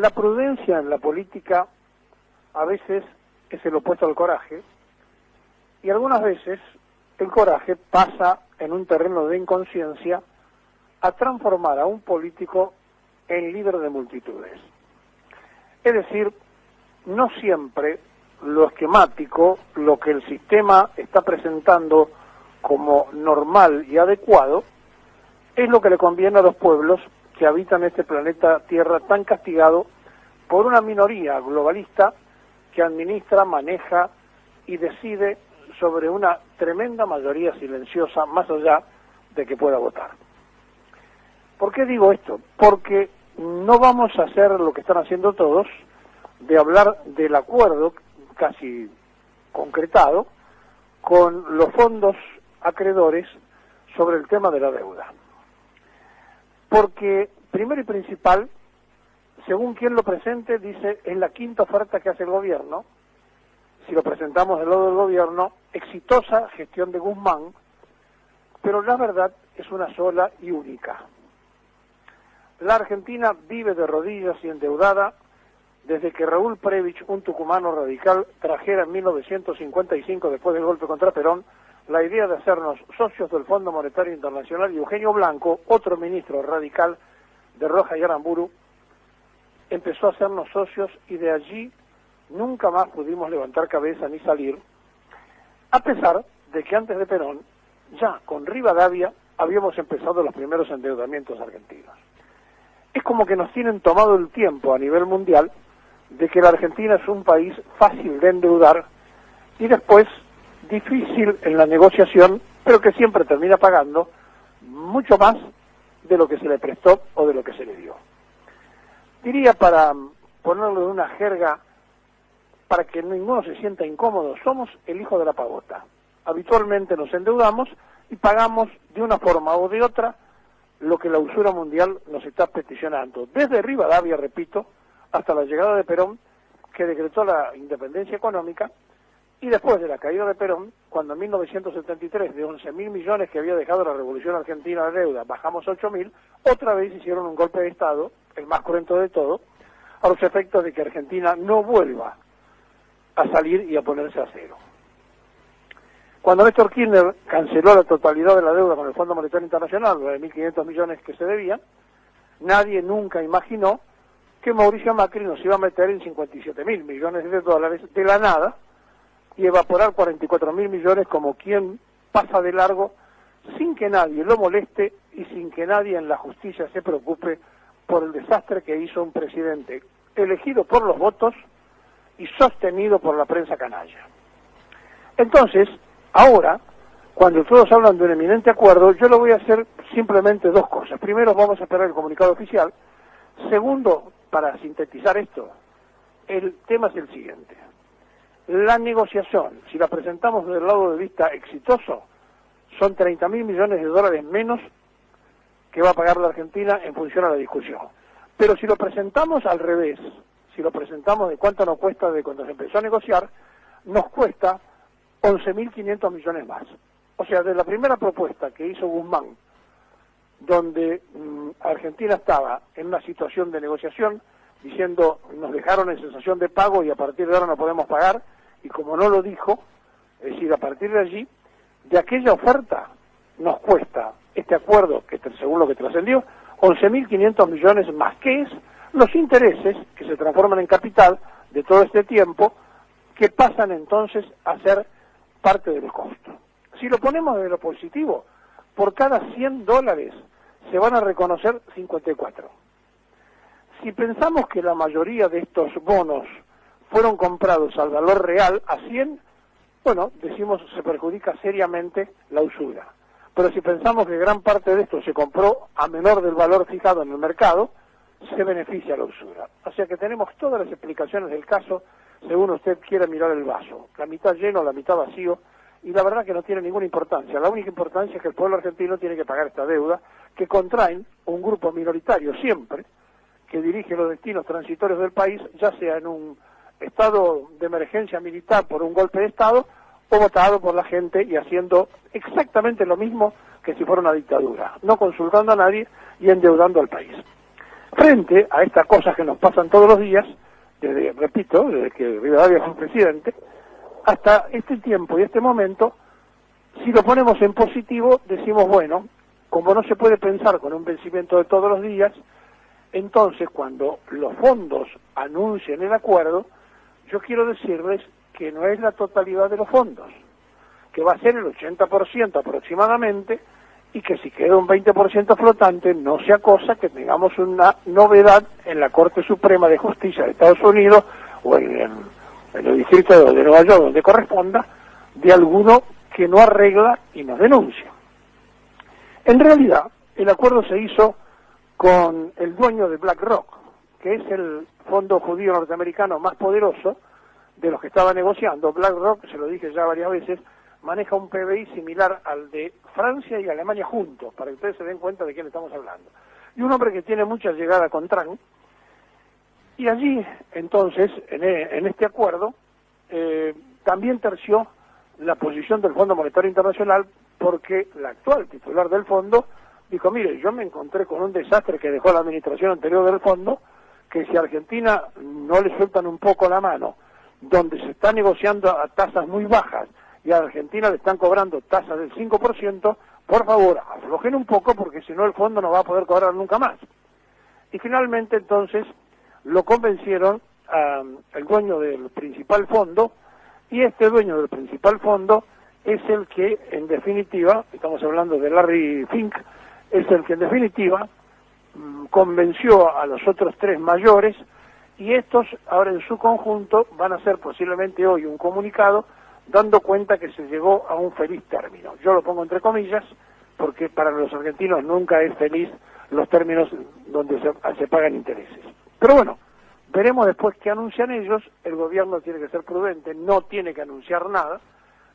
La prudencia en la política a veces es el opuesto al coraje, y algunas veces el coraje pasa en un terreno de inconsciencia a transformar a un político en líder de multitudes. Es decir, no siempre lo esquemático, lo que el sistema está presentando como normal y adecuado, es lo que le conviene a los pueblos que habitan este planeta Tierra tan castigado por una minoría globalista que administra, maneja y decide sobre una tremenda mayoría silenciosa, más allá de que pueda votar. ¿Por qué digo esto? Porque no vamos a hacer lo que están haciendo todos, de hablar del acuerdo casi concretado con los fondos acreedores sobre el tema de la deuda. Porque, primero y principal, según quien lo presente, dice, es la quinta oferta que hace el gobierno. Si lo presentamos del lado del gobierno, exitosa gestión de Guzmán, pero la verdad es una sola y única. La Argentina vive de rodillas y endeudada desde que Raúl Prebisch, un tucumano radical, trajera en 1955, después del golpe contra Perón, la idea de hacernos socios del Fondo Monetario Internacional, y Eugenio Blanco, otro ministro radical de Roja y Aramburu, empezó a hacernos socios, y de allí nunca más pudimos levantar cabeza ni salir, a pesar de que antes de Perón, ya con Rivadavia, habíamos empezado los primeros endeudamientos argentinos. Es como que nos tienen tomado el tiempo a nivel mundial de que la Argentina es un país fácil de endeudar y después difícil en la negociación, pero que siempre termina pagando mucho más de lo que se le prestó o de lo que se le dio. Diría, para ponerlo en una jerga, para que ninguno se sienta incómodo, somos el hijo de la pavota. Habitualmente nos endeudamos y pagamos de una forma o de otra lo que la usura mundial nos está peticionando. Desde Rivadavia, repito, hasta la llegada de Perón, que decretó la independencia económica, y después de la caída de Perón, cuando en 1973, de 11.000 millones que había dejado la Revolución Argentina de deuda, bajamos 8.000, otra vez hicieron un golpe de Estado, el más cruento de todo, a los efectos de que Argentina no vuelva a salir y a ponerse a cero. Cuando Néstor Kirchner canceló la totalidad de la deuda con el Fondo Monetario Internacional, 9.500 millones que se debían, nadie nunca imaginó que Mauricio Macri nos iba a meter en 57.000 millones de dólares de la nada y evaporar 44.000 millones como quien pasa de largo sin que nadie lo moleste y sin que nadie en la justicia se preocupe por el desastre que hizo un presidente elegido por los votos y sostenido por la prensa canalla. Entonces, ahora, cuando todos hablan de un eminente acuerdo, yo lo voy a hacer simplemente dos cosas. Primero, vamos a esperar el comunicado oficial. Segundo, para sintetizar esto, el tema es el siguiente. La negociación, si la presentamos desde el lado de vista exitoso, son 30.000 millones de dólares menos que va a pagar la Argentina en función a la discusión. Pero si lo presentamos al revés, si lo presentamos de cuánto nos cuesta de cuando se empezó a negociar, nos cuesta 11.500 millones más. O sea, de la primera propuesta que hizo Guzmán, donde Argentina estaba en una situación de negociación, diciendo, nos dejaron en sensación de pago y a partir de ahora no podemos pagar, y como no lo dijo, es decir, a partir de allí, de aquella oferta nos cuesta este acuerdo, que según lo que trascendió, 11.500 millones más, que es los intereses que se transforman en capital de todo este tiempo, que pasan entonces a ser parte del costo. Si lo ponemos de lo positivo, por cada 100 dólares se van a reconocer 54. Si pensamos que la mayoría de estos bonos fueron comprados al valor real, a 100, bueno, decimos se perjudica seriamente la usura. Pero si pensamos que gran parte de esto se compró a menor del valor fijado en el mercado, se beneficia la usura. O sea que tenemos todas las explicaciones del caso, según usted quiera mirar el vaso, la mitad lleno, la mitad vacío, y la verdad que no tiene ninguna importancia. La única importancia es que el pueblo argentino tiene que pagar esta deuda, que contraen un grupo minoritario siempre, que dirige los destinos transitorios del país, ya sea en un estado de emergencia militar por un golpe de Estado, o votado por la gente y haciendo exactamente lo mismo que si fuera una dictadura, no consultando a nadie y endeudando al país. Frente a estas cosas que nos pasan todos los días, repito, desde que Rivadavia fue presidente, hasta este tiempo y este momento, si lo ponemos en positivo, decimos, bueno, como no se puede pensar con un vencimiento de todos los días, entonces cuando los fondos anuncien el acuerdo, yo quiero decirles que no es la totalidad de los fondos, que va a ser el 80% aproximadamente, y que si queda un 20% flotante, no sea cosa que tengamos una novedad en la Corte Suprema de Justicia de Estados Unidos o en el distrito de Nueva York, donde corresponda, de alguno que no arregla y nos denuncia. En realidad, el acuerdo se hizo con el dueño de BlackRock, que es el fondo judío norteamericano más poderoso de los que estaba negociando. BlackRock, se lo dije ya varias veces, maneja un PBI similar al de Francia y Alemania juntos, para que ustedes se den cuenta de quién estamos hablando. Y un hombre que tiene mucha llegada con Trump. Y allí, entonces, en este acuerdo, también terció la posición del Fondo Monetario Internacional, porque la actual titular del fondo dijo, mire, yo me encontré con un desastre que dejó la administración anterior del fondo, que si a Argentina no le sueltan un poco la mano, donde se está negociando a tasas muy bajas, y a Argentina le están cobrando tasas del 5%, por favor, aflojen un poco, porque si no el fondo no va a poder cobrar nunca más. Y finalmente, entonces, lo convencieron al dueño del principal fondo, y este dueño del principal fondo es el que, en definitiva, estamos hablando de Larry Fink, es el que en definitiva convenció a los otros tres mayores, y estos ahora en su conjunto van a hacer posiblemente hoy un comunicado dando cuenta que se llegó a un feliz término. Yo lo pongo entre comillas, porque para los argentinos nunca es feliz los términos donde se pagan intereses. Pero bueno, veremos después qué anuncian ellos. El gobierno tiene que ser prudente, no tiene que anunciar nada,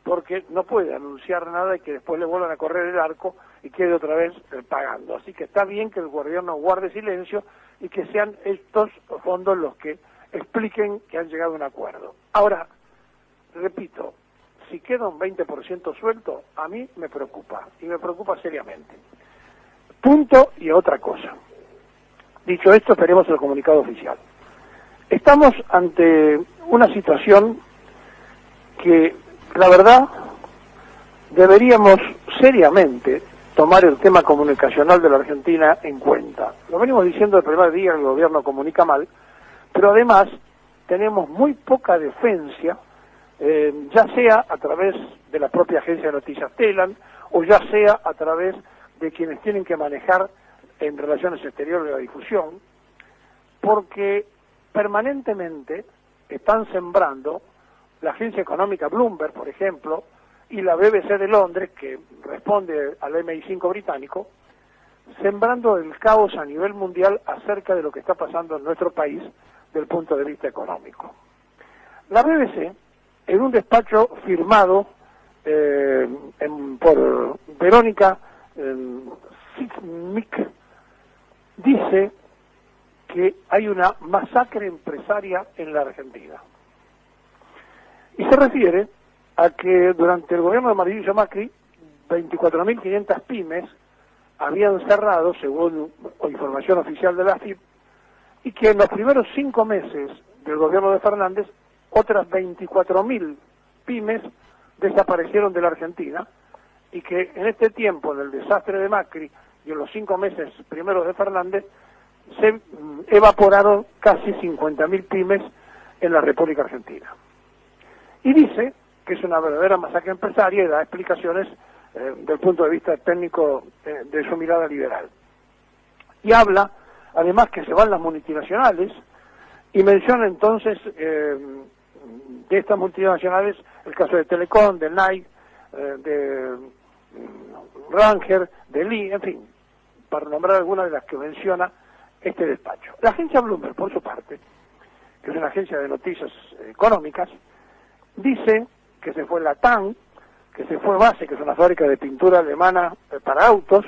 porque no puede anunciar nada y que después le vuelvan a correr el arco y quede otra vez pagando. Así que está bien que el gobierno guarde silencio y que sean estos fondos los que expliquen que han llegado a un acuerdo. Ahora, repito, si queda un 20% suelto, a mí me preocupa, y me preocupa seriamente. Punto y otra cosa. Dicho esto, esperemos el comunicado oficial. Estamos ante una situación que, la verdad, deberíamos seriamente tomar el tema comunicacional de la Argentina en cuenta. Lo venimos diciendo el primer día, el gobierno comunica mal, pero además tenemos muy poca defensa, ya sea a través de la propia agencia de noticias Telam, o ya sea a través de quienes tienen que manejar en relaciones exteriores la difusión, porque permanentemente están sembrando la agencia económica Bloomberg, por ejemplo, y la BBC de Londres, que responde al MI5 británico, sembrando el caos a nivel mundial acerca de lo que está pasando en nuestro país desde el punto de vista económico. La BBC, en un despacho firmado por Verónica Sismic, dice que hay una masacre empresaria en la Argentina. Y se refiere a que durante el gobierno de Mauricio Macri, 24.500 pymes habían cerrado, según información oficial de la AFIP, y que en los primeros 5 meses del gobierno de Fernández, otras 24.000 pymes desaparecieron de la Argentina, y que en este tiempo, en el desastre de Macri y en los 5 meses primeros de Fernández, se evaporaron casi 50.000 pymes en la República Argentina. Y dice que es una verdadera masacre empresaria y da explicaciones del punto de vista técnico de su mirada liberal. Y habla, además, que se van las multinacionales, y menciona entonces de estas multinacionales el caso de Telecom, de Nike, de Ranger, de Lee, en fin, para nombrar algunas de las que menciona este despacho. La agencia Bloomberg, por su parte, que es una agencia de noticias económicas, dice que se fue Latam, que se fue Base, que es una fábrica de pintura alemana para autos,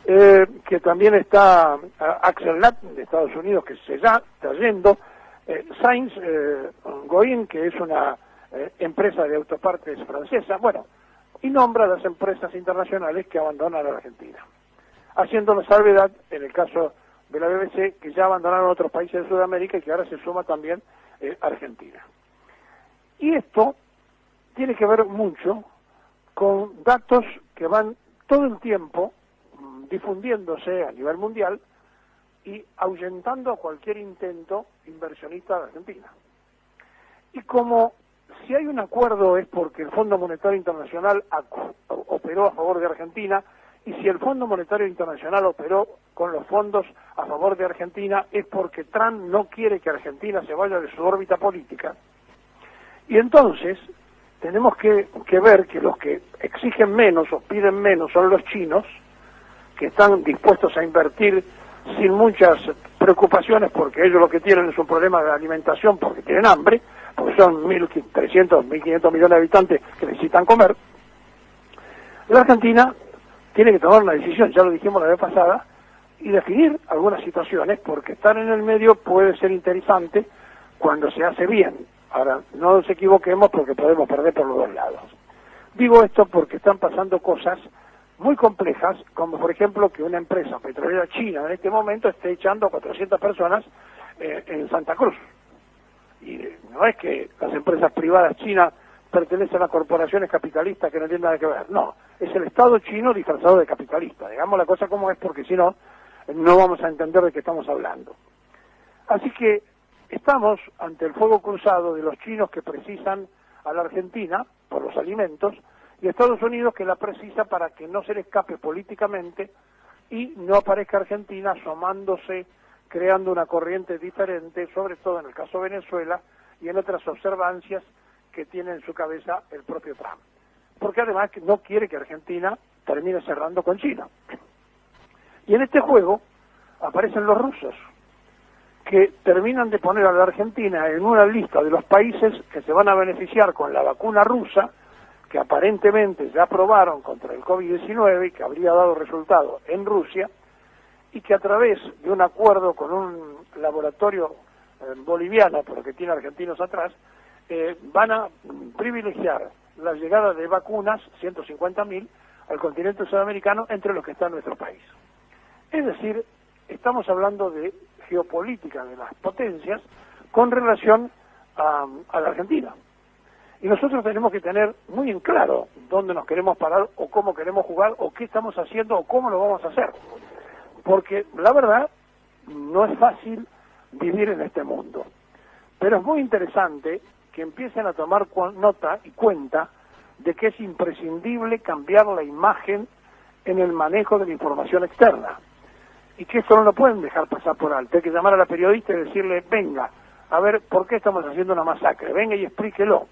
que también está Axel Latt de Estados Unidos, que se está yendo, Sainz Goin, que es una empresa de autopartes francesa, bueno, y nombra las empresas internacionales que abandonan a la Argentina, haciendo la salvedad, en el caso de la BBC que ya abandonaron otros países de Sudamérica y que ahora se suma también Argentina. Y esto tiene que ver mucho con datos que van todo el tiempo difundiéndose a nivel mundial y ahuyentando cualquier intento inversionista de Argentina. Y como si hay un acuerdo es porque el Fondo Monetario Internacional operó a favor de Argentina, y si el Fondo Monetario Internacional operó con los fondos a favor de Argentina es porque Trump no quiere que Argentina se vaya de su órbita política. Y entonces tenemos que ver que los que exigen menos o piden menos son los chinos, que están dispuestos a invertir sin muchas preocupaciones porque ellos lo que tienen es un problema de alimentación porque tienen hambre, porque son 1.300, 1.500 millones de habitantes que necesitan comer. La Argentina tiene que tomar una decisión, ya lo dijimos la vez pasada, y definir algunas situaciones, porque estar en el medio puede ser interesante cuando se hace bien. Ahora, no nos equivoquemos porque podemos perder por los dos lados. Digo esto porque están pasando cosas muy complejas, como por ejemplo que una empresa petrolera china en este momento esté echando a 400 personas en Santa Cruz. Y no es que las empresas privadas chinas pertenecen a corporaciones capitalistas que no tienen nada que ver, no, es el Estado chino disfrazado de capitalista, digamos la cosa como es, porque si no, no vamos a entender de qué estamos hablando. Así que estamos ante el fuego cruzado de los chinos que precisan a la Argentina por los alimentos, y Estados Unidos que la precisa para que no se le escape políticamente y no aparezca Argentina asomándose, creando una corriente diferente, sobre todo en el caso de Venezuela y en otras observancias que tiene en su cabeza el propio Trump. Porque además no quiere que Argentina termine cerrando con China. Y en este juego aparecen los rusos, que terminan de poner a la Argentina en una lista de los países que se van a beneficiar con la vacuna rusa, que aparentemente ya aprobaron contra el COVID-19 y que habría dado resultado en Rusia, y que a través de un acuerdo con un laboratorio boliviano, pero que tiene argentinos atrás, van a privilegiar la llegada de vacunas, 150.000, al continente sudamericano, entre los que está en nuestro país. Es decir, estamos hablando de geopolítica de las potencias con relación a la Argentina. Y nosotros tenemos que tener muy en claro dónde nos queremos parar, o cómo queremos jugar, o qué estamos haciendo, o cómo lo vamos a hacer. Porque la verdad, no es fácil vivir en este mundo. Pero es muy interesante que empiecen a tomar nota y cuenta de que es imprescindible cambiar la imagen en el manejo de la información externa. Y que esto no lo pueden dejar pasar por alto. Hay que llamar a la periodista y decirle, venga, a ver, ¿por qué estamos haciendo una masacre? Venga y explíquelo.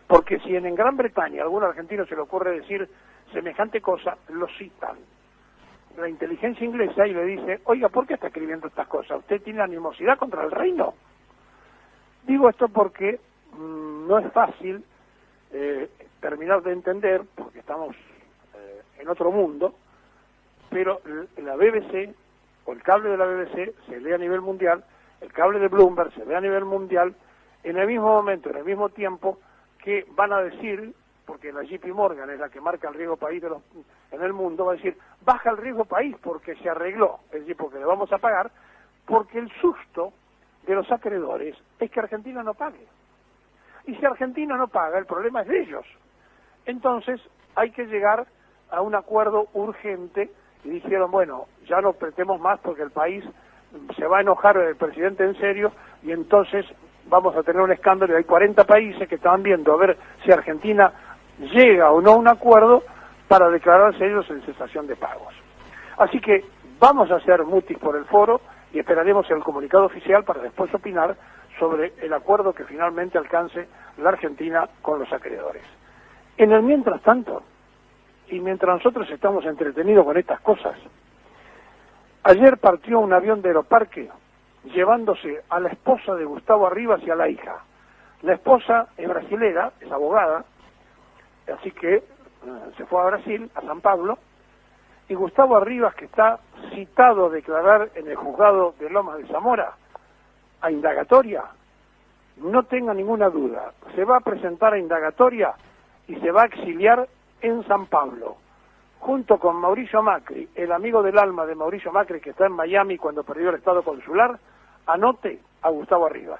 Porque si en Gran Bretaña a algún argentino se le ocurre decir semejante cosa, lo citan la inteligencia inglesa y le dice, oiga, ¿por qué está escribiendo estas cosas? ¿Usted tiene animosidad contra el reino? Digo esto porque no es fácil terminar de entender, porque estamos en otro mundo, pero la BBC, o el cable de la BBC, se lee a nivel mundial, el cable de Bloomberg se ve a nivel mundial, en el mismo momento, en el mismo tiempo, que van a decir, porque la JP Morgan es la que marca el riesgo país en el mundo, va a decir, baja el riesgo país porque se arregló, es decir, porque le vamos a pagar, porque el susto de los acreedores es que Argentina no pague. Y si Argentina no paga, el problema es de ellos. Entonces, hay que llegar a un acuerdo urgente, y dijeron, bueno, ya no apretemos más porque el país se va a enojar el presidente en serio, y entonces vamos a tener un escándalo, y hay 40 países que estaban viendo a ver si Argentina llega o no a un acuerdo para declararse ellos en cesación de pagos. Así que vamos a hacer mutis por el foro y esperaremos el comunicado oficial para después opinar sobre el acuerdo que finalmente alcance la Argentina con los acreedores. En el mientras tanto, y mientras nosotros estamos entretenidos con estas cosas, ayer partió un avión de Aeroparque llevándose a la esposa de Gustavo Arribas y a la hija. La esposa es brasilera, es abogada, así que se fue a Brasil, a San Pablo, y Gustavo Arribas, que está citado a declarar en el juzgado de Lomas de Zamora, a indagatoria, no tenga ninguna duda, se va a presentar a indagatoria y se va a exiliar en San Pablo, junto con Mauricio Macri, el amigo del alma de Mauricio Macri que está en Miami cuando perdió el estado consular, anote a Gustavo Arribas.